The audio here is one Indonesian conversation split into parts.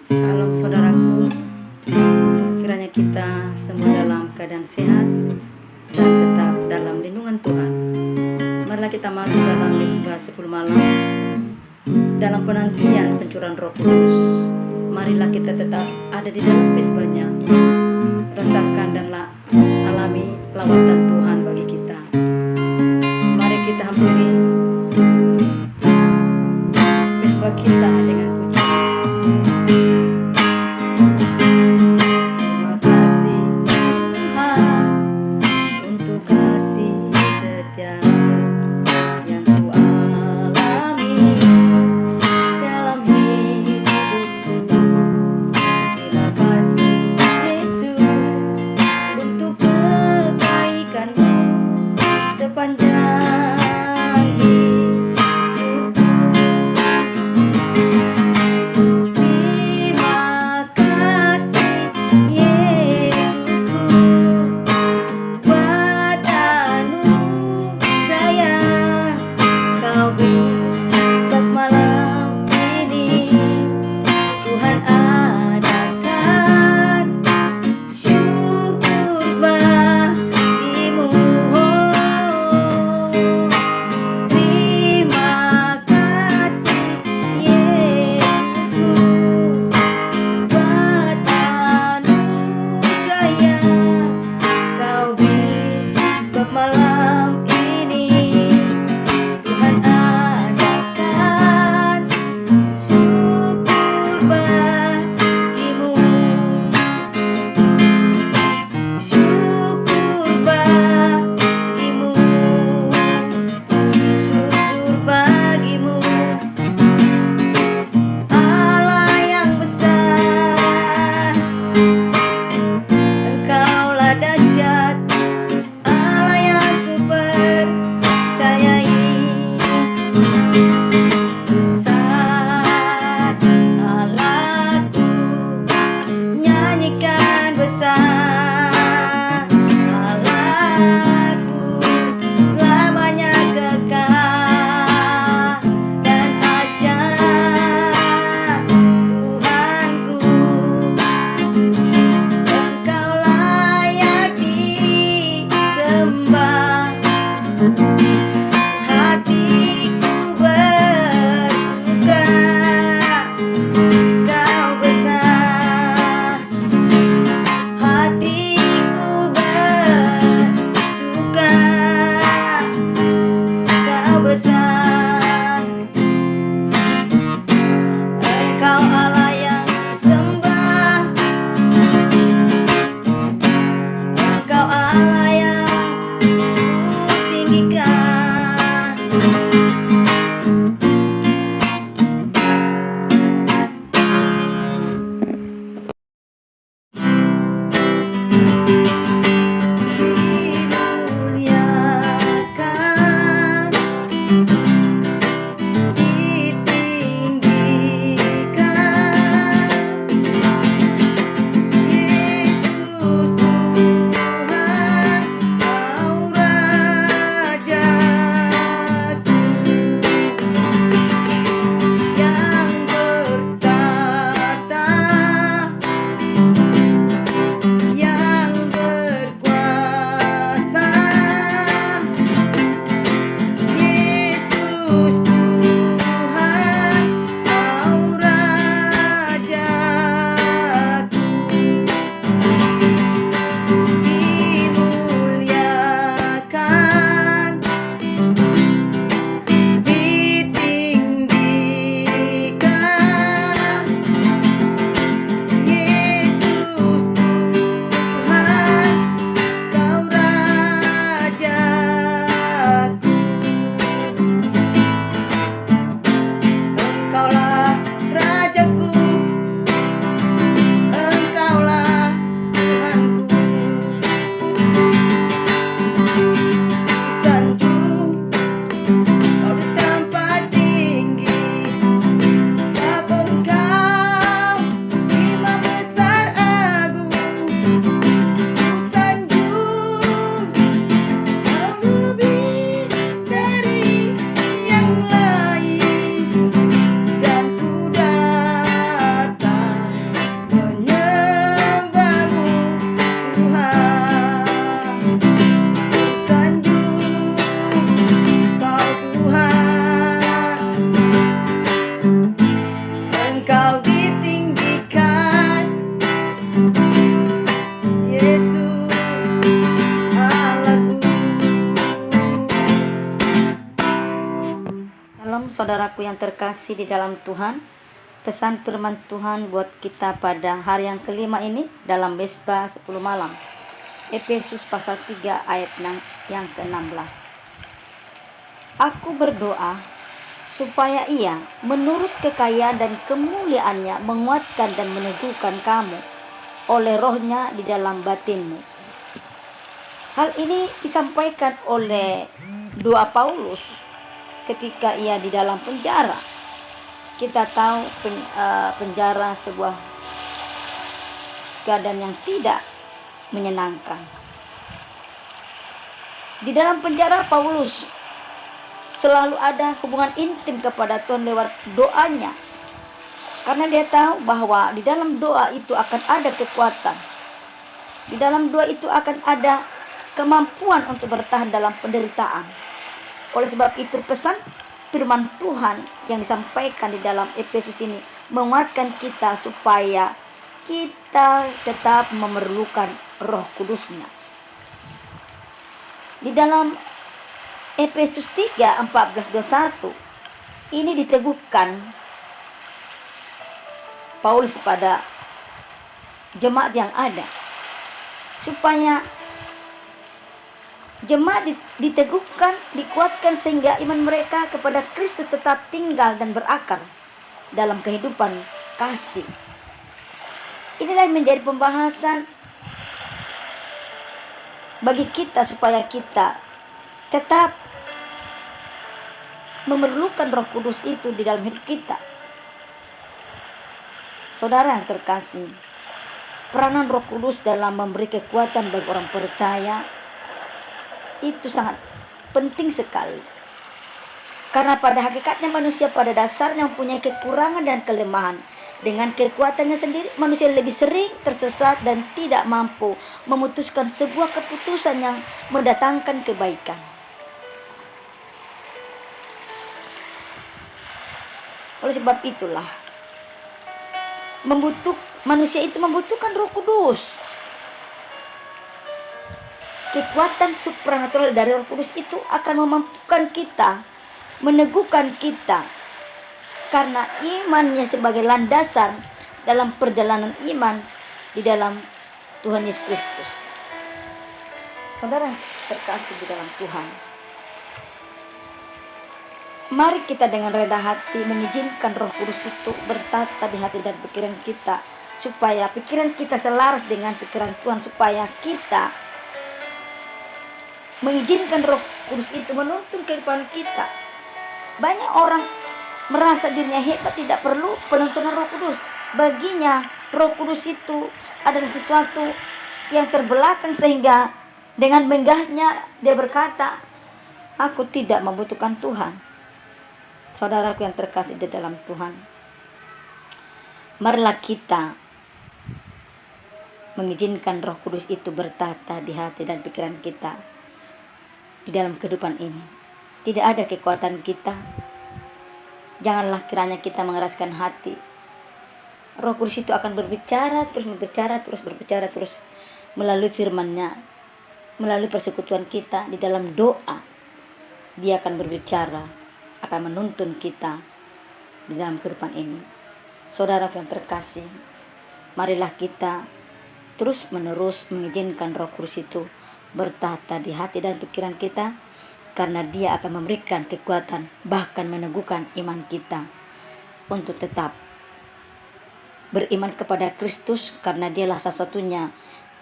Salam saudaraku, kiranya kita semua dalam keadaan sehat dan tetap dalam lindungan Tuhan. Marilah kita masuk dalam Mezbah 10 malam dalam penantian pencurahan Roh Kudus. Marilah kita tetap ada di dalam mezbahnya, rasakan dan alami lawatan Tuhan bagi kita. Mari kita hampiri mezbah kita dengan sepanjang hidup. Engkau ditinggikan, Yesus Allahku. Salam saudaraku yang terkasih di dalam Tuhan. Pesan firman Tuhan buat kita pada hari yang kelima ini dalam Mesbah 10 malam. Efesus pasal 3 ayat yang ke-16. Aku berdoa supaya Ia menurut kekayaan dan kemuliaannya menguatkan dan meneguhkan kamu oleh rohnya di dalam batinmu. Hal ini disampaikan oleh doa Paulus ketika ia di dalam penjara. Kita tahu penjara sebuah keadaan yang tidak menyenangkan. Di dalam penjara Paulus selalu ada hubungan intim kepada Tuhan lewat doanya. Karena dia tahu bahwa di dalam doa itu akan ada kekuatan. Di dalam doa itu akan ada kemampuan untuk bertahan dalam penderitaan. Oleh sebab itu pesan firman Tuhan yang disampaikan di dalam Efesus ini menguatkan kita supaya kita tetap memerlukan Roh Kudus-Nya. Di dalam Efesus 3:14-21 ini diteguhkan Paulus kepada jemaat yang ada supaya jemaat diteguhkan, dikuatkan sehingga iman mereka kepada Kristus tetap tinggal dan berakar dalam kehidupan kasih. Inilah yang menjadi pembahasan bagi kita supaya kita tetap memerlukan Roh Kudus itu di dalam hidup kita. Saudara yang terkasih, peranan Roh Kudus dalam memberi kekuatan bagi orang percaya itu sangat penting sekali. Karena pada hakikatnya manusia pada dasarnya mempunyai kekurangan dan kelemahan. Dengan kekuatannya sendiri, manusia lebih sering tersesat dan tidak mampu memutuskan sebuah keputusan yang mendatangkan kebaikan. Oleh sebab itulah, manusia itu membutuhkan Roh Kudus. Kekuatan supranatural dari Roh Kudus itu akan memampukan kita, meneguhkan kita, karena imannya sebagai landasan dalam perjalanan iman di dalam Tuhan Yesus Kristus. Saudara terkasih di dalam Tuhan, mari kita dengan rendah hati mengizinkan Roh Kudus itu bertata di hati dan pikiran kita, supaya pikiran kita selaras dengan pikiran Tuhan, supaya kita mengizinkan Roh Kudus itu menuntun kehidupan kita. Banyak orang merasa dirinya hebat, tidak perlu penuntunan Roh Kudus. Baginya Roh Kudus itu adalah sesuatu yang terbelakang, sehingga dengan megahnya dia berkata, aku tidak membutuhkan Tuhan. Saudaraku yang terkasih di dalam Tuhan, marilah kita mengizinkan Roh Kudus itu bertata di hati dan pikiran kita di dalam kehidupan ini. Tidak ada kekuatan kita. Janganlah kiranya kita mengeraskan hati. Roh Kudus itu akan berbicara terus melalui firman-Nya, melalui persekutuan kita di dalam doa. Dia akan berbicara, akan menuntun kita di dalam kehidupan ini. Saudara yang terkasih, marilah kita terus menerus mengizinkan Roh Kudus itu bertata di hati dan pikiran kita, karena dia akan memberikan kekuatan, bahkan meneguhkan iman kita untuk tetap beriman kepada Kristus, karena dialah satu-satunya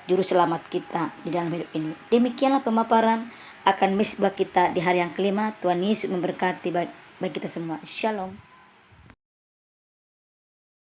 juru selamat kita di dalam hidup ini. Demikianlah pemaparan akan misbah kita di hari yang kelima. Tuhan Yesus memberkati bagi kita semua. Shalom.